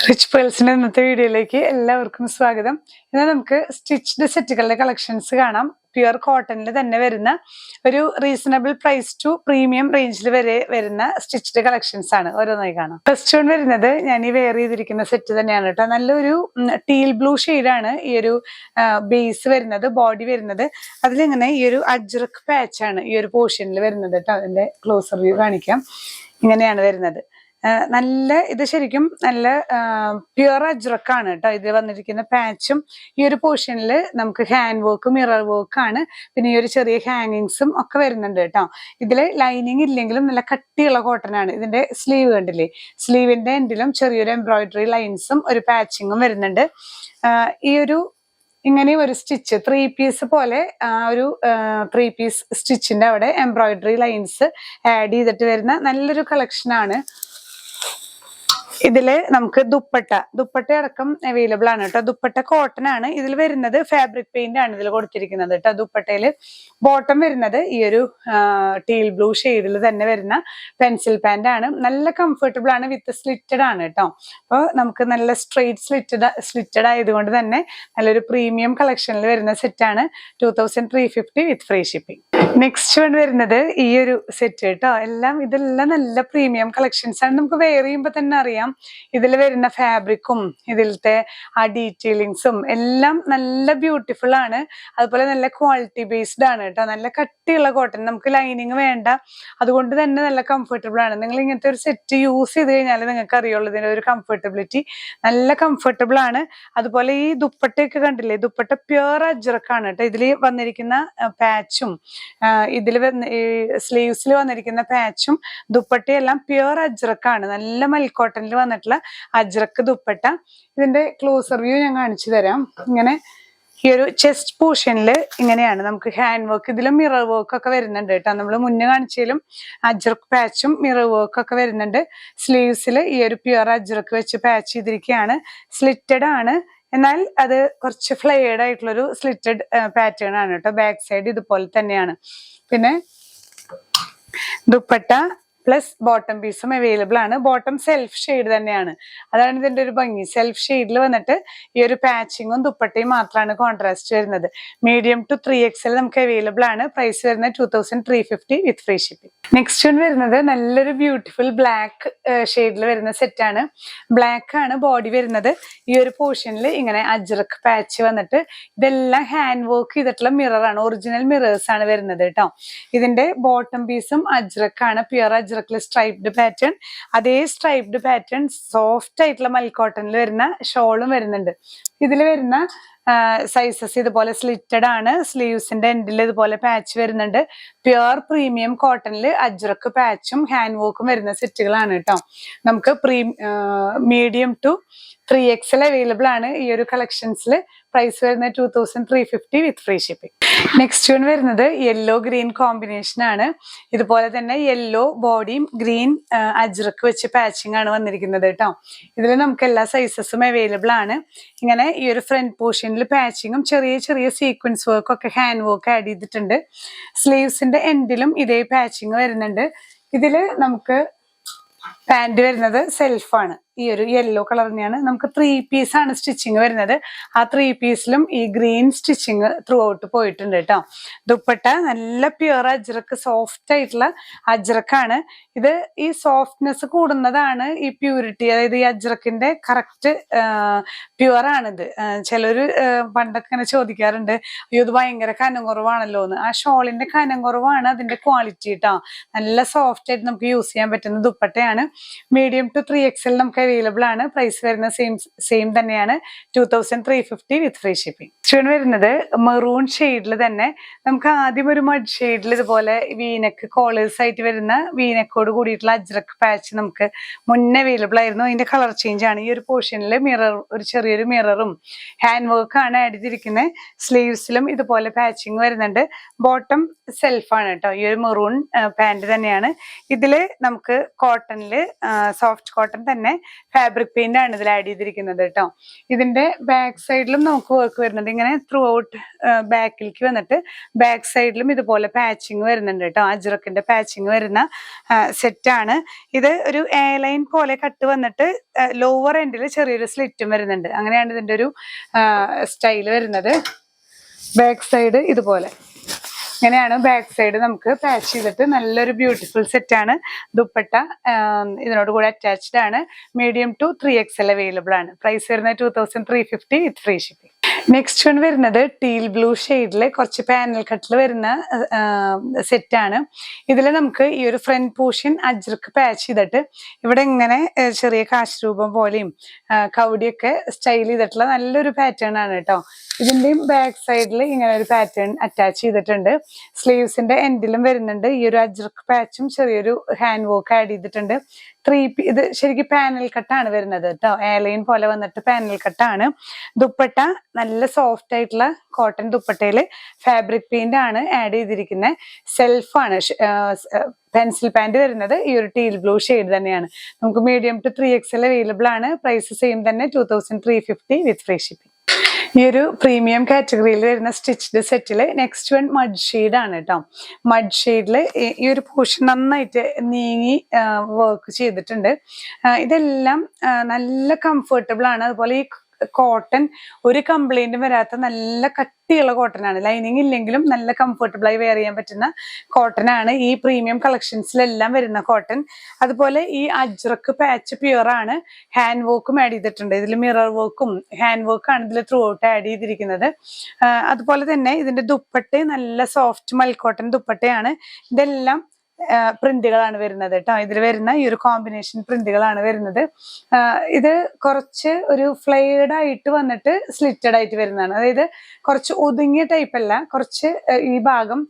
Rich പേൾസിന്റെ ഇന്നത്തെ വീഡിയോയിലേക്ക് എല്ലാവർക്കും സ്വാഗതം. ഇന്ന് നമുക്ക് സ്റ്റിച്ച്ഡ് സെറ്റുകളുടെ കളക്ഷൻസ് കാണാം. പ്യുർ കോട്ടണിൽ തന്നെ വരുന്ന ഒരു റീസണബിൾ പ്രൈസ് ടു പ്രീമിയം റേഞ്ചിൽ വരെ വരുന്ന സ്റ്റിച്ച്ഡ് കളക്ഷൻസ് ആണ് ഓരോന്നായി കാണാം. ഫസ്റ്റ് വൺ വരുന്നത് ഞാൻ ഈ വെയർ ചെയ്തിരിക്കുന്ന സെറ്റ് തന്നെയാണ് കേട്ടോ. നല്ലൊരു ടീൽ ബ്ലൂ ഷെയ്ഡാണ് ഈ ഒരു ബേസ് വരുന്നത്, ബോഡി വരുന്നത്. അതിലിങ്ങനെ ഈ ഒരു അജ്രക് പാച്ചാണ് ഈ ഒരു പോർഷനിൽ വരുന്നത് കേട്ടോ. അതിന്റെ ക്ലോസർ വ്യൂ കാണിക്കാം. ഇങ്ങനെയാണ് വരുന്നത്. നല്ല ഇത് ശരിക്കും നല്ല പ്യുർ അജ്രക്കാണ് കേട്ടോ. ഇത് വന്നിരിക്കുന്ന പാച്ചും ഈ ഒരു പോർഷനിൽ നമുക്ക് ഹാൻഡ് വർക്ക്, മിറർ വർക്ക് ആണ്. പിന്നെ ഈ ഒരു ചെറിയ ഹാങ്ങിങ്സും ഒക്കെ വരുന്നുണ്ട് കേട്ടോ. ഇതില് ലൈനിങ് ഇല്ലെങ്കിലും നല്ല കട്ടിയുള്ള കോട്ടൺ ആണ്. ഇതിന്റെ സ്ലീവ് കണ്ടില്ലേ, സ്ലീവിന്റെ എൻഡിലും ചെറിയൊരു എംബ്രോയിഡറി ലൈൻസും ഒരു പാച്ചിങ്ങും വരുന്നുണ്ട്. ഈ ഒരു ഇങ്ങനെ ഒരു സ്റ്റിച്ച് 3 പീസ് പോലെ ഒരു 3 പീസ് സ്റ്റിച്ചിന്റെ അവിടെ എംബ്രോയിഡറി ലൈൻസ് ആഡ് ചെയ്തിട്ട് വരുന്ന നല്ലൊരു കളക്ഷൻ ആണ്. ഇതില് നമുക്ക് ദുപ്പട്ട അടക്കം അവൈലബിൾ ആണ് കേട്ടോ. ദുപ്പട്ട കോട്ടൺ ആണ്. ഇതിൽ വരുന്നത് ഫാബ്രിക് പെയിന്റ് ആണ് ഇതിൽ കൊടുത്തിരിക്കുന്നത് കേട്ടോ. ദുപ്പട്ടയില് ബോട്ടം വരുന്നത് ഈ ഒരു ടീൽ ബ്ലൂ ഷെയ്ഡിൽ തന്നെ വരുന്ന പെൻസിൽ പാന്റ് ആണ്. നല്ല കംഫർട്ടബിൾ ആണ്, വിത്ത് സ്ലിറ്റഡ് ആണ് കേട്ടോ. അപ്പോൾ നമുക്ക് നല്ല സ്ട്രെയിറ്റ് സ്ലിറ്റഡ് ആയതുകൊണ്ട് തന്നെ നല്ലൊരു പ്രീമിയം കളക്ഷനിൽ വരുന്ന സെറ്റാണ്. 2350 വിത്ത് ഫ്രീ ഷിപ്പിംഗ്. നെക്സ്റ്റ് വൺ വരുന്നത് ഈ ഒരു സെറ്റ് കേട്ടോ. ഇതെല്ലാം നല്ല പ്രീമിയം കളക്ഷൻസ് ആണ്. നമുക്ക് വെയർ ചെയ്യുമ്പോൾ തന്നെ അറിയാം ഇതിൽ വരുന്ന ഫാബ്രിക്കും ഇതിലത്തെ ആ ഡീറ്റെയിലിങ്സും എല്ലാം നല്ല ബ്യൂട്ടിഫുൾ ആണ്. അതുപോലെ നല്ല ക്വാളിറ്റി ബേസ്ഡ് ആണ് കേട്ടോ. നല്ല കട്ടിയുള്ള കോട്ടൺ, നമുക്ക് ലൈനിങ് വേണ്ട, അതുകൊണ്ട് തന്നെ നല്ല കംഫർട്ടബിൾ ആണ്. നിങ്ങൾ ഇങ്ങനത്തെ ഒരു സെറ്റ് യൂസ് ചെയ്ത് കഴിഞ്ഞാൽ നിങ്ങൾക്ക് അറിയുള്ളൂ ഇതിന്റെ ഒരു കംഫർട്ടബിലിറ്റി. നല്ല കംഫർട്ടബിൾ ആണ്. അതുപോലെ ഈ ദുപ്പട്ടയൊക്കെ കണ്ടില്ലേ, ദുപ്പട്ട പ്യുർ അജ്രക്കാണ് കേട്ടോ. ഇതിൽ വന്നിരിക്കുന്ന പാച്ചും ഇതിൽ സ്ലീവ്സിൽ വന്നിരിക്കുന്ന പാച്ചും ദുപ്പട്ടയെല്ലാം പ്യുർ അജ്രക്കാണ്. നല്ല മൽക്കോട്ടനിൽ വന്നിട്ടുള്ള അജ്രക്ക് ദുപ്പട്ട. ഇതിന്റെ ക്ലോസർ വ്യൂ ഞാൻ കാണിച്ചു തരാം. ഇങ്ങനെ ഈ ഒരു ചെസ്റ്റ് പോർഷനിൽ ഇങ്ങനെയാണ് നമുക്ക് ഹാൻഡ് വർക്ക്, ഇതിലും മിറർ വർക്ക് ഒക്കെ വരുന്നുണ്ട് കേട്ടോ. നമ്മൾ മുന്നേ കാണിച്ചാലും അജ്രക് പാച്ചും മിറർ വർക്ക് ഒക്കെ വരുന്നുണ്ട്. സ്ലീവ്സിൽ ഈ ഒരു പ്യുർ അജ്രക് വെച്ച് പാച്ച് ചെയ്തിരിക്കുകയാണ്. സ്ലിറ്റഡ് ആണ്, എന്നാൽ അത് കുറച്ച് ഫ്ലെയർഡ് ആയിട്ടുള്ളൊരു സ്ലിറ്റഡ് പാറ്റേൺ ആണ് കേട്ടോ. ബാക്ക് സൈഡ് ഇതുപോലെ തന്നെയാണ്. പിന്നെ ദുപ്പട്ട പ്ലസ് ബോട്ടം പീസും അവൈലബിൾ ആണ്. ബോട്ടം സെൽഫ് ഷെയ്ഡ് തന്നെയാണ്, അതാണ് ഇതിന്റെ ഒരു ഭംഗി. സെൽഫ് ഷെയ്ഡിൽ വന്നിട്ട് ഈ ഒരു പാച്ചിങ്ങും ദുപ്പട്ടയും മാത്രമാണ് കോൺട്രാസ്റ്റ് വരുന്നത്. മീഡിയം ടു 3XL നമുക്ക് അവൈലബിൾ ആണ്. പ്രൈസ് വരുന്നത് 2350 വിത്ത് ഫ്രീ ഷിപ്പിംഗ്. നെക്സ്റ്റ് വൺ വരുന്നത് നല്ലൊരു ബ്യൂട്ടിഫുൾ ബ്ലാക്ക് ഷെയ്ഡിൽ വരുന്ന സെറ്റാണ്. ബ്ലാക്ക് ആണ് ബോഡി വരുന്നത്. ഈ ഒരു പോർഷനിൽ ഇങ്ങനെ അജ്രക് പാച്ച് വന്നിട്ട് ഇതെല്ലാം ഹാൻഡ് വർക്ക് ചെയ്തിട്ടുള്ള മിറർ ആണ്, ഒറിജിനൽ മിറേഴ്സ് ആണ് വരുന്നത് കേട്ടോ. ഇതിന്റെ ബോട്ടം പീസും അജ്രക് ആണ്, പ്യുർ അജ്രക്കില് സ്ട്രൈപ്ഡ് പാറ്റേൺ. അതേ സ്ട്രൈപ്ഡ് പാറ്റേൺ സോഫ്റ്റ് ആയിട്ടുള്ള മൽക്കോട്ടണിൽ വരുന്ന ഷോളും വരുന്നുണ്ട്. ഇതിൽ വരുന്ന സൈസസ് ഇതുപോലെ സ്ലിറ്റഡ് ആണ്. സ്ലീവ്സിന്റെ എൻഡിൽ ഇതുപോലെ പാച്ച് വരുന്നുണ്ട്. പ്യുർ പ്രീമിയം കോട്ടണിൽ അജ്രക്ക് പാച്ചും ഹാൻഡ് വർക്കും വരുന്ന സെറ്റുകളാണ് കേട്ടോ. നമുക്ക് മീഡിയം ടു 3XL അവൈലബിൾ ആണ് ഈ ഒരു കളക്ഷൻസിൽ. പ്രൈസ് വരുന്നത് 2350 വിത്ത് ഫ്രീ ഷിപ്പിംഗ്. നെക്സ്റ്റ് വൺ വരുന്നത് യെല്ലോ ഗ്രീൻ കോമ്പിനേഷൻ ആണ്. ഇതുപോലെ തന്നെ യെല്ലോ ബോഡിയും ഗ്രീൻ അജ്രക്ക് വെച്ച് പാച്ചിങ് ആണ് വന്നിരിക്കുന്നത് കേട്ടോ. ഇതിൽ നമുക്ക് എല്ലാ സൈസസും അവൈലബിൾ ആണ്. ഇങ്ങനെ ഈ ഒരു ഫ്രണ്ട് പോർഷനിൽ പാച്ചിങ്ങും ചെറിയ ചെറിയ സീക്വൻസ് വർക്കും ഒക്കെ ഹാൻഡ് വർക്ക് ആഡ് ചെയ്തിട്ടുണ്ട്. സ്ലീവ്സിന്റെ എൻഡിലും ഇതേ പാച്ചിങ് വരുന്നുണ്ട്. ഇതിൽ നമുക്ക് പാന്റ് വരുന്നത് സെൽഫാണ്. ഈ ഒരു യെല്ലോ കളർ തന്നെയാണ്. നമുക്ക് 3 പീസ് ആണ് സ്റ്റിച്ചിങ് വരുന്നത്. ആ 3 പീസിലും ഈ ഗ്രീൻ സ്റ്റിച്ചിങ് ത്രൂ ഔട്ട് പോയിട്ടുണ്ട് കേട്ടോ. ദുപ്പട്ട നല്ല പ്യുർ അജ്രക്ക്, സോഫ്റ്റ് ആയിട്ടുള്ള അജ്രക്കാണ്. ഇത് ഈ സോഫ്റ്റ്നെസ് കൂടുന്നതാണ് ഈ പ്യൂരിറ്റി, അതായത് ഈ അജ്രക്കിന്റെ കറക്റ്റ് പ്യുവർ ആണിത്. ചിലര് പണ്ടൊക്കെ ഇങ്ങനെ ചോദിക്കാറുണ്ട്, അയ്യോ ഇത് ഭയങ്കര കനം കുറവാണല്ലോ എന്ന്. ആ ഷോളിന്റെ കനം കുറവാണ് അതിന്റെ ക്വാളിറ്റി കേട്ടോ. നല്ല സോഫ്റ്റ് ആയിട്ട് നമുക്ക് യൂസ് ചെയ്യാൻ പറ്റുന്ന ദുപ്പട്ടയാണ്. മീഡിയം ടു 3XL നമുക്ക് അവൈലബിൾ ആണ്. പ്രൈസ് വരുന്നത് സെയിം തന്നെയാണ്, 2350 വിത്ത് ഫ്രീ ഷിപ്പിംഗ്. നെക്സ്റ്റ് വരുന്നത് മെറൂൺ ഷെയ്ഡിൽ തന്നെ നമുക്ക് ആദ്യം ഒരു മഡ് ഷെയ്ഡിൽ ഇതുപോലെ വീനെക്ക് കോളേഴ്സ് ആയിട്ട് വരുന്ന വീനെക്കോട് കൂടിയിട്ടുള്ള അജ്രക് പാച്ച് നമുക്ക് മുന്നേ അവൈലബിൾ ആയിരുന്നു. അതിന്റെ കളർ ചേഞ്ച് ആണ്. ഈ ഒരു പോർഷനിൽ മിറർ, ഒരു ചെറിയൊരു മിററും ഹാൻഡ് വർക്ക് ആണ് ആഡ് ചെയ്തിരിക്കുന്നത്. സ്ലീവ്സിലും ഇതുപോലെ പാച്ചിങ് വരുന്നുണ്ട്. ബോട്ടം സെൽഫാണ് കേട്ടോ. ഈ ഒരു മെറൂൺ പാന്റ് തന്നെയാണ്. ഇതില് നമുക്ക് കോട്ടണില് സോഫ്റ്റ് കോട്ടൺ തന്നെ ഫാബ്രിക് പെയിന്റ് ആണ് ഇതിൽ ആഡ് ചെയ്തിരിക്കുന്നത് കേട്ടോ. ഇതിന്റെ ബാക്ക് സൈഡിലും നമുക്ക് വർക്ക് വരുന്നുണ്ട്. ഇങ്ങനെ ത്രൂ ഔട്ട് ബാക്കിലേക്ക് വന്നിട്ട് ബാക്ക് സൈഡിലും ഇതുപോലെ പാച്ചിങ് വരുന്നുണ്ട് കേട്ടോ. അജ്രക്കിന്റെ പാച്ചിങ് വരുന്ന സെറ്റാണ് ഇത്. ഒരു എ ലൈൻ പോലെ കട്ട് വന്നിട്ട് ലോവർ എൻഡിൽ ചെറിയൊരു സ്ലിറ്റും വരുന്നുണ്ട്. അങ്ങനെയാണ് ഇതിന്റെ ഒരു സ്റ്റൈൽ വരുന്നത്. ബാക്ക് സൈഡ് ഇതുപോലെ ഇങ്ങനെയാണ് ബാക്ക് സൈഡ് നമുക്ക് പാച്ച് ചെയ്തിട്ട് നല്ലൊരു ബ്യൂട്ടിഫുൾ സെറ്റാണ്. ദുപ്പട്ട ഇതിനോട് കൂടെ അറ്റാച്ച്ഡ് ആണ്. മീഡിയം ടു 3XL അവൈലബിൾ ആണ്. പ്രൈസ് വരുന്നത് 2350 വിത്ത് ഫ്രീ ഷിപ്പിംഗ്. നെക്സ്റ്റ് വൺ വരുന്നത് ടീൽ ബ്ലൂ ഷെയ്ഡില് കുറച്ച് പാനൽ കട്ടിൽ വരുന്ന സെറ്റാണ്. ഇതിൽ നമുക്ക് ഈ ഒരു ഫ്രണ്ട് പോർഷൻ അജ്രക്ക് പാച്ച് ചെയ്തിട്ട് ഇവിടെ ഇങ്ങനെ ചെറിയ കാശ് രൂപം പോലെയും കവടിയൊക്കെ സ്റ്റൈൽ ചെയ്തിട്ടുള്ള നല്ലൊരു പാറ്റേൺ ആണ് കേട്ടോ. ഇതിന്റെയും ബാക്ക് സൈഡിൽ ഇങ്ങനെ ഒരു പാറ്റേൺ അറ്റാച്ച് ചെയ്തിട്ടുണ്ട്. സ്ലീവ്സിന്റെ എൻഡിലും വരുന്നുണ്ട് ഈ ഒരു അജ്രക്ക് പാച്ചും ചെറിയൊരു ഹാൻഡ് വർക്ക് ആഡ് ചെയ്തിട്ടുണ്ട്. ഇത് ശരിക്കും പാനൽ കട്ടാണ് വരുന്നത് കേട്ടോ. എയർലൈൻ പോലെ വന്നിട്ട് പാനൽ കട്ടാണ്. ദുപ്പട്ട നല്ല സോഫ്റ്റ് ആയിട്ടുള്ള കോട്ടൺ ദുപ്പട്ടയില് ഫാബ്രിക് പെയിന്റ് ആണ് ആഡ് ചെയ്തിരിക്കുന്നത്. സെൽഫാണ്. പെൻസിൽ പാന്റ് വരുന്നത് ഈ ഒരു ടീൽ ബ്ലൂ ഷെയ്ഡ് തന്നെയാണ്. നമുക്ക് മീഡിയം ടു 3XL അവൈലബിൾ ആണ്. പ്രൈസ് സെയിം തന്നെ 2350 വിത്ത് ഫ്രീ ഷിപ്പിംഗ്. ഈ ഒരു പ്രീമിയം കാറ്റഗറിയിൽ വരുന്ന സ്റ്റിച്ച്ഡ് സെറ്റില് നെക്സ്റ്റ് വൺ മഡ് ഷെയ്ഡ് ആണ് കേട്ടോ. മഡ് ഷെയ്ഡില് ഈ ഒരു പോർഷൻ നന്നായിട്ട് നീങ്ങി വർക്ക് ചെയ്തിട്ടുണ്ട്. ഇതെല്ലാം നല്ല കംഫർട്ടബിൾ ആണ്. അതുപോലെ ഈ കോട്ടൺ ഒരു കംപ്ലൈന്റും വരാത്ത നല്ല കട്ടിയുള്ള കോട്ടൺ ആണ്. ലൈനിങ് ഇല്ലെങ്കിലും നല്ല കംഫർട്ടബിൾ ആയി വെയർ ചെയ്യാൻ പറ്റുന്ന കോട്ടൺ ആണ് ഈ പ്രീമിയം കളക്ഷൻസിലെല്ലാം വരുന്ന കോട്ടൺ. അതുപോലെ ഈ അജ്രക്ക് പാച്ച് പ്യുവർ ആണ്. ഹാൻഡ് വർക്കും ആഡ് ചെയ്തിട്ടുണ്ട്. ഇതിൽ മിറർ വർക്കും ഹാൻഡ് വർക്കാണ് ഇതിൽ ത്രൂ ഔട്ട് ആഡ് ചെയ്തിരിക്കുന്നത്. അതുപോലെ തന്നെ ഇതിന്റെ ദുപ്പട്ട നല്ല സോഫ്റ്റ് മൽക്കോട്ടൺ ദുപ്പട്ടയാണ്. ഇതെല്ലാം പ്രിന്റുകളാണ് വരുന്നത് കേട്ടോ. ഇതിൽ വരുന്ന ഈ ഒരു കോമ്പിനേഷൻ പ്രിന്റുകളാണ് വരുന്നത്. ഇത് കുറച്ച് ഒരു ഫ്ലെയർഡ് ആയിട്ട് വന്നിട്ട് സ്ലിറ്റഡ് ആയിട്ട് വരുന്നതാണ്. അതായത് കുറച്ച് ഒതുങ്ങിയ ടൈപ്പ് അല്ല, കുറച്ച് ഈ ഭാഗം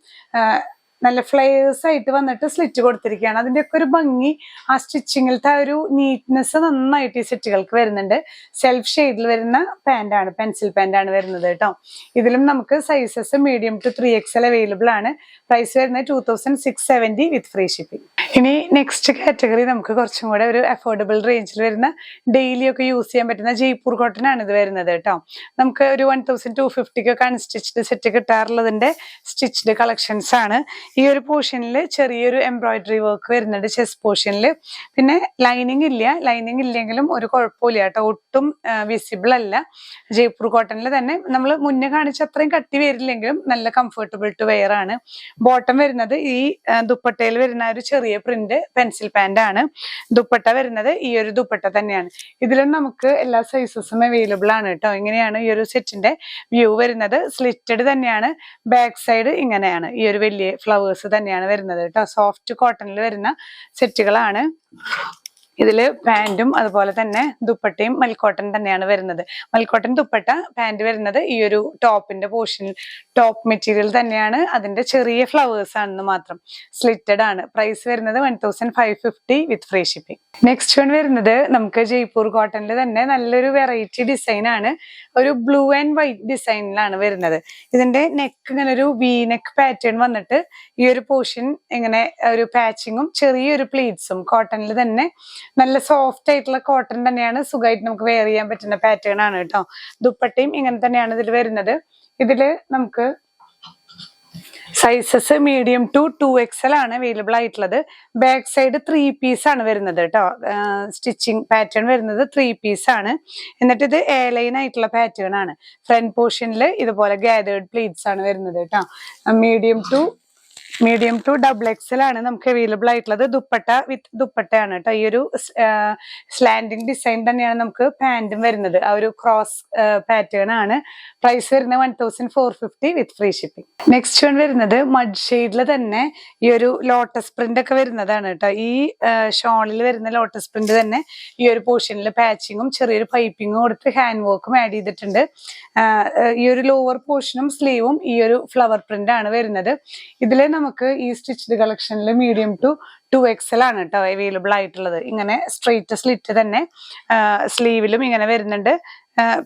നല്ല ഫ്ലെയേഴ്സ് ആയിട്ട് വന്നിട്ട് സ്ലിറ്റ് കൊടുത്തിരിക്കുകയാണ്. അതിന്റെയൊക്കെ ഒരു ഭംഗി ആ സ്റ്റിച്ചിങ്ങിലത്തെ ആ ഒരു നീറ്റ്നെസ് നന്നായിട്ട് ഈ സെറ്റുകൾക്ക് വരുന്നുണ്ട്. സെൽഫ് ഷെയ്ഡിൽ വരുന്ന പാന്റാണ്, പെൻസിൽ പാന്റാണ് വരുന്നത് കേട്ടോ. ഇതിലും നമുക്ക് sizes medium to 3XL available ആണ്. പ്രൈസ് വരുന്നത് 2670 വിത്ത് ഫ്രീ ഷിപ്പിംഗ്. ഇനി നെക്സ്റ്റ് കാറ്റഗറി നമുക്ക് കുറച്ചും കൂടെ ഒരു അഫോർഡബിൾ റേഞ്ചിൽ വരുന്ന ഡെയിലി ഒക്കെ യൂസ് ചെയ്യാൻ പറ്റുന്ന ജയ്പൂർ കോട്ടൺ ആണ് ഇത് വരുന്നത് കേട്ടോ. നമുക്ക് ഒരു 1250 അൺസ്റ്റിച്ച്ഡ് സെറ്റ് കിട്ടാറുള്ളതിന്റെ സ്റ്റിച്ച്ഡ് കളക്ഷൻസ് ആണ്. ഈ ഒരു പോർഷനിൽ ചെറിയൊരു എംബ്രോയിഡറി വർക്ക് വരുന്നുണ്ട് ചെസ്റ്റ് പോർഷനിൽ. പിന്നെ ലൈനിങ് ഇല്ല. ലൈനിങ് ഇല്ലെങ്കിലും ഒരു കുഴപ്പമില്ല കേട്ടോ. ഒട്ടും വിസിബിൾ അല്ല. ജയ്പൂർ കോട്ടണിൽ തന്നെ നമ്മൾ മുന്നേ കാണിച്ച അത്രയും കട്ടി വരില്ലെങ്കിലും നല്ല കംഫർട്ടബിൾ ടു വെയർ ആണ്. ബോട്ടം വരുന്നത് ഈ ദുപ്പട്ടയിൽ വരുന്ന ഒരു ചെറിയ പ്രിന്റ് പെൻസിൽ പാന്റ് ആണ്. ദുപ്പട്ട വരുന്നത് ഈ ഒരു ദുപ്പട്ട തന്നെയാണ്. ഇതിലും നമുക്ക് എല്ലാ സൈസസും അവൈലബിൾ ആണ് കേട്ടോ. ഇങ്ങനെയാണ് ഈ ഒരു സെറ്റിന്റെ വ്യൂ വരുന്നത്. സ്ലിറ്റഡ് തന്നെയാണ്. ബാക്ക് സൈഡ് ഇങ്ങനെയാണ്. ഈ ഒരു വലിയ ഫ്ലവേഴ്സ് തന്നെയാണ് വരുന്നത് കേട്ടോ. സോഫ്റ്റ് കോട്ടണിൽ വരുന്ന സെറ്റുകളാണ്. ഇതില് പാന്റും അതുപോലെ തന്നെ ദുപ്പട്ടയും മൽക്കോട്ടൺ തന്നെയാണ് വരുന്നത്. മൽക്കോട്ടൺ ദുപ്പട്ട, പാന്റ് വരുന്നത് ഈ ഒരു ടോപ്പിന്റെ പോർഷൻ ടോപ്പ് മെറ്റീരിയൽ തന്നെയാണ്. അതിന്റെ ചെറിയ ഫ്ലവേഴ്സ് ആണെന്ന് മാത്രം. സ്ലിറ്റഡ് ആണ്. പ്രൈസ് വരുന്നത് 1550 വിത്ത് ഫ്രീ ഷിപ്പിംഗ്. നെക്സ്റ്റ് വൺ വരുന്നത് നമുക്ക് ജയ്പൂർ കോട്ടണിൽ തന്നെ നല്ലൊരു വെറൈറ്റി ഡിസൈൻ ആണ്. ഒരു ബ്ലൂ ആൻഡ് വൈറ്റ് ഡിസൈനിലാണ് വരുന്നത്. ഇതിന്റെ നെക്ക് ഇങ്ങനെ ഒരു വി നെക്ക് പാറ്റേൺ വന്നിട്ട് ഈ ഒരു പോർഷൻ ഇങ്ങനെ ഒരു പാച്ചിങ്ങും ചെറിയൊരു പ്ലീറ്റ്സും കോട്ടണിൽ തന്നെ നല്ല സോഫ്റ്റ് ആയിട്ടുള്ള കോട്ടൺ തന്നെയാണ്. സുഖമായിട്ട് നമുക്ക് വെയർ ചെയ്യാൻ പറ്റുന്ന പാറ്റേൺ ആണ് കേട്ടോ. ദുപ്പട്ടയും ഇങ്ങനെ തന്നെയാണ് ഇതിൽ വരുന്നത്. ഇതില് നമുക്ക് സൈസസ് മീഡിയം ടു 2XL ആണ് അവൈലബിൾ ആയിട്ടുള്ളത്. ബാക്ക് സൈഡ് 3 പീസ് ആണ് വരുന്നത് കേട്ടോ. സ്റ്റിച്ചിങ് പാറ്റേൺ വരുന്നത് 3 പീസ് ആണ്. എന്നിട്ട് ഇത് എ ലൈൻ ആയിട്ടുള്ള പാറ്റേൺ ആണ്. ഫ്രണ്ട് പോർഷനിൽ ഇതുപോലെ ഗാദേർഡ് പ്ലീറ്റ്സ് ആണ് വരുന്നത് കേട്ടോ. മീഡിയം ടു XXL ആണ് നമുക്ക് അവൈലബിൾ ആയിട്ടുള്ളത്. ദുപ്പട്ട വിത്ത് ദുപ്പട്ടയാണ് കേട്ടോ. ഈ ഒരു സ്ലാൻഡിങ് ഡിസൈൻ തന്നെയാണ് നമുക്ക് പാന്റും വരുന്നത്. ആ ഒരു ക്രോസ് പാറ്റേൺ ആണ്. പ്രൈസ് വരുന്നത് 1450 വിത്ത് ഫ്രീ ഷിപ്പിംഗ്. നെക്സ്റ്റ് വൺ വരുന്നത് മഡ് ഷെയ്ഡിൽ തന്നെ ഈ ഒരു ലോട്ടസ് പ്രിന്റ് ഒക്കെ വരുന്നതാണ് കേട്ടോ. ഈ ഷോളിൽ വരുന്ന ലോട്ടസ് പ്രിന്റ് തന്നെ ഈ ഒരു പോർഷനിൽ പാച്ചിങ്ങും ചെറിയൊരു പൈപ്പിങ്ങും കൊടുത്ത് ഹാൻഡ് വർക്കും ആഡ് ചെയ്തിട്ടുണ്ട്. ഈ ഒരു ലോവർ പോർഷനും സ്ലീവും ഈ ഒരു ഫ്ലവർ പ്രിന്റ് ആണ് വരുന്നത്. ഇതില് നമുക്ക് ഈ സ്റ്റിച്ച്ഡ് കളക്ഷനിൽ മീഡിയം ടു 2XL ആണ് കേട്ടോ അവൈലബിൾ ആയിട്ടുള്ളത്. ഇങ്ങനെ സ്ട്രെയിറ്റ് സ്ലിറ്റ് തന്നെ സ്ലീവിലും ഇങ്ങനെ വരുന്നുണ്ട്.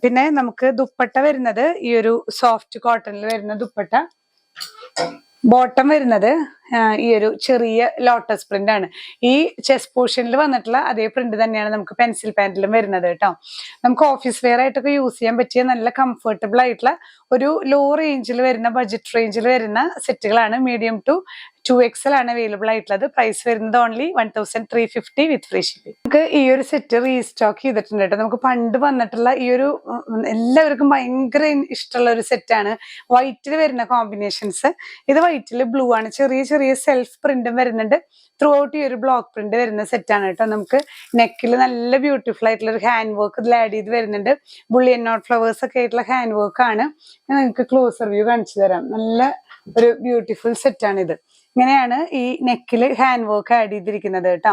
പിന്നെ നമുക്ക് ദുപ്പട്ട വരുന്നത് ഈ ഒരു സോഫ്റ്റ് കോട്ടണിൽ വരുന്ന ദുപ്പട്ട ബോട്ടം വരുന്നത് ഈ ഒരു ചെറിയ ലോട്ടസ് പ്രിന്റ് ആണ്. ഈ ചെസ്റ്റ് പോർഷനിൽ വന്നിട്ടുള്ള അതേ പ്രിന്റ് തന്നെയാണ് നമുക്ക് പെൻസിൽ പാന്റിലും വരുന്നത് കേട്ടോ. നമുക്ക് ഓഫീസ് വെയർ ആയിട്ടൊക്കെ യൂസ് ചെയ്യാൻ പറ്റിയ നല്ല കംഫർട്ടബിൾ ആയിട്ടുള്ള ഒരു ലോ റേഞ്ചിൽ വരുന്ന ബഡ്ജറ്റ് റേഞ്ചിൽ വരുന്ന സെറ്റുകളാണ്. മീഡിയം ടു 2XL ആണ് അവൈലബിൾ ആയിട്ടുള്ളത്. പ്രൈസ് വരുന്നത് ഓൺലി 1350 വിത്ത് ഫ്രീ ഷിപ്പിംഗ്. നമുക്ക് ഈ ഒരു സെറ്റ് റീസ്റ്റോക്ക് ചെയ്തിട്ടുണ്ട് കേട്ടോ. നമുക്ക് പണ്ട് വന്നിട്ടുള്ള ഈ ഒരു എല്ലാവർക്കും ഭയങ്കര ഇഷ്ടമുള്ള ഒരു സെറ്റാണ്. വൈറ്റിൽ വരുന്ന കോമ്പിനേഷൻസ്. ഇത് വൈറ്റിൽ ബ്ലൂ ആണ്. ചെറിയ ചെറിയ സെൽഫ് പ്രിന്റും വരുന്നുണ്ട്. ത്രൂ ഔട്ട് ഈ ഒരു ബ്ലോക്ക് പ്രിന്റ് വരുന്ന സെറ്റാണ് കേട്ടോ. നമുക്ക് നെക്കിൽ നല്ല ബ്യൂട്ടിഫുൾ ആയിട്ടുള്ള ഒരു ഹാൻഡ് വർക്ക് ഇതിൽ ആഡ് ചെയ്ത് വരുന്നുണ്ട്. ബുള്ളിയൻ നോട്ട് ഫ്ലവേഴ്സ് ഒക്കെ ആയിട്ടുള്ള ഹാൻഡ് വർക്ക് ആണ്. ഞാൻ നിങ്ങൾക്ക് ക്ലോസർ വ്യൂ കാണിച്ചു തരാം. നല്ല ഒരു ബ്യൂട്ടിഫുൾ സെറ്റാണ് ഇത്. ഇങ്ങനെയാണ് ഈ നെക്കിൽ ഹാൻഡ് വർക്ക് ആഡ് ചെയ്തിരിക്കുന്നത് കേട്ടോ.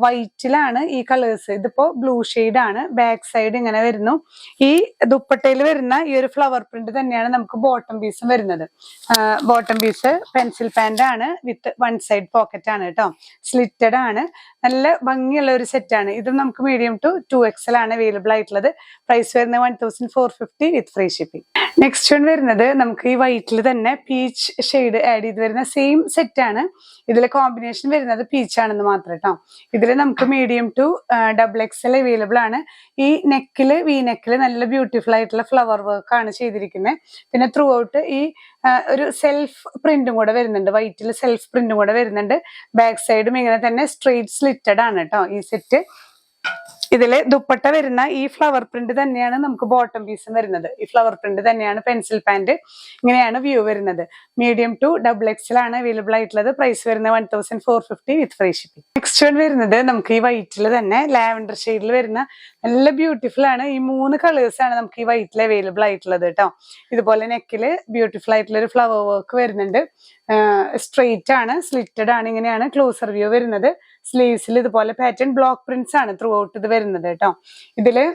വൈറ്റിലാണ് ഈ കളേഴ്സ്. ഇതിപ്പോ ബ്ലൂ ഷെയ്ഡ് ആണ്. ബാക്ക് സൈഡ് ഇങ്ങനെ വരുന്നു. ഈ ദുപ്പട്ടയിൽ വരുന്ന ഈ ഒരു ഫ്ലവർ പ്രിന്റ് തന്നെയാണ് നമുക്ക് ബോട്ടം പീസും വരുന്നത്. ബോട്ടം പീസ് പെൻസിൽ പാന്റ് ആണ് വിത്ത് 1 സൈഡ് പോക്കറ്റ് ആണ് കേട്ടോ. സ്ലിറ്റഡ് ആണ്. നല്ല ഭംഗിയുള്ള ഒരു സെറ്റാണ്. ഇതും നമുക്ക് മീഡിയം ടു 2XL ആണ് അവൈലബിൾ ആയിട്ടുള്ളത്. പ്രൈസ് വരുന്നത് 1450 വിത്ത് ഫ്രീ ഷിപ്പിംഗ്. നെക്സ്റ്റ് വൺ വരുന്നത് നമുക്ക് ഈ വൈറ്റിൽ തന്നെ പീച്ച് ഷെയ്ഡ് ആഡ് ചെയ്ത് വരുന്ന സെയിം സെറ്റ് ആണ്. ഇതിലെ കോമ്പിനേഷൻ വരുന്നത് പീച്ച് ആണെന്ന് മാത്രം കേട്ടോ. ഇതില് നമുക്ക് മീഡിയം ടു XXL അവൈലബിൾ ആണ്. ഈ നെക്കില് നെക്കില് നല്ല ബ്യൂട്ടിഫുൾ ആയിട്ടുള്ള ഫ്ലവർ വർക്ക് ആണ് ചെയ്തിരിക്കുന്നത്. പിന്നെ ത്രൂ ഔട്ട് ഈ ഒരു സെൽഫ് പ്രിന്റും കൂടെ വരുന്നുണ്ട്. വൈറ്റിൽ സെൽഫ് പ്രിന്റും കൂടെ വരുന്നുണ്ട്. ബാക്ക് സൈഡും ഇങ്ങനെ തന്നെ സ്ട്രെയിറ്റ് സ്ലിറ്റഡ് ആണ് കേട്ടോ ഈ സെറ്റ്. ഇതില് ദുപ്പട്ട വരുന്ന ഈ ഫ്ലവർ പ്രിന്റ് തന്നെയാണ് നമുക്ക് ബോട്ടം പീസും വരുന്നത്. ഈ ഫ്ലവർ പ്രിന്റ് തന്നെയാണ് പെൻസിൽ പാന്റ്. ഇങ്ങനെയാണ് വ്യൂ വരുന്നത്. മീഡിയം ടു XXL ആണ് അവൈലബിൾ ആയിട്ടുള്ളത്. പ്രൈസ് വരുന്നത് 1450 വിത്ത് ഫ്രീ ഷിപ്പിംഗ്. നെക്സ്റ്റ് വൺ വരുന്നത് നമുക്ക് ഈ വൈറ്റിൽ തന്നെ ലാവൻഡർ ഷെയ്ഡിൽ വരുന്ന നല്ല ബ്യൂട്ടിഫുൾ ആണ്. ഈ 3 കളേഴ്സ് ആണ് നമുക്ക് ഈ വൈറ്റിൽ അവൈലബിൾ ആയിട്ടുള്ളത് കേട്ടോ. ഇതുപോലെ നെക്കില് ബ്യൂട്ടിഫുൾ ആയിട്ടുള്ള ഒരു ഫ്ലവർ വർക്ക് വരുന്നുണ്ട്. സ്ട്രെയിറ്റ് ആണ്, സ്ലിറ്റഡ് ആണ്. ഇങ്ങനെയാണ് ക്ലോസർ വ്യൂ വരുന്നത്. സ്ലീവ്സിൽ ഇതുപോലെ പാറ്റേൺ ബ്ലോക്ക് പ്രിന്റ്സ് ആണ് ത്രൂ ഔട്ട് ഇത് വരുന്നത് കേട്ടോ. ഇതില്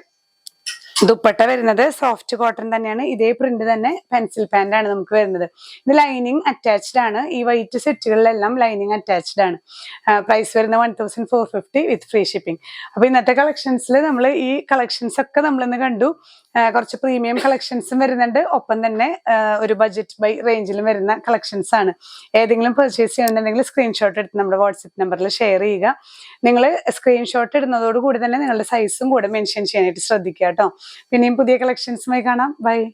ദുപ്പട്ട വരുന്നത് സോഫ്റ്റ് കോട്ടൺ തന്നെയാണ്. ഇതേ പ്രിന്റ് തന്നെ പെൻസിൽ പാന്റ് ആണ് നമുക്ക് വരുന്നത്. ഇത് ലൈനിങ് അറ്റാച്ച്ഡ് ആണ്. ഈ വൈറ്റ് സെറ്റുകളിലെല്ലാം ലൈനിങ് അറ്റാച്ച്ഡ് ആണ്. പ്രൈസ് വരുന്നത് 1450 വിത്ത് ഫ്രീ ഷിപ്പിംഗ്. അപ്പൊ ഇന്നത്തെ കളക്ഷൻസിൽ നമ്മൾ ഈ കളക്ഷൻസ് ഒക്കെ നമ്മളിന്ന് കണ്ടു. കുറച്ച് പ്രീമിയം കളക്ഷൻസും വരുന്നുണ്ട്. ഒപ്പം തന്നെ ഒരു ബഡ്ജറ്റ് ബൈ റേഞ്ചിലും വരുന്ന കളക്ഷൻസ് ആണ്. ഏതെങ്കിലും പർച്ചേസ് ചെയ്യണമെന്നുണ്ടെങ്കിൽ സ്ക്രീൻഷോട്ട് എടുത്ത് നമ്മുടെ വാട്സ്ആപ്പ് നമ്പറിൽ ഷെയർ ചെയ്യുക. നിങ്ങൾ സ്ക്രീൻഷോട്ട് ഇടുന്നതോട് കൂടി തന്നെ നിങ്ങളുടെ സൈസും കൂടെ മെൻഷൻ ചെയ്യാനായിട്ട് ശ്രദ്ധിക്കുക കേട്ടോ. പിന്നെയും പുതിയ കളക്ഷൻസുമായി കാണാം. ബൈ.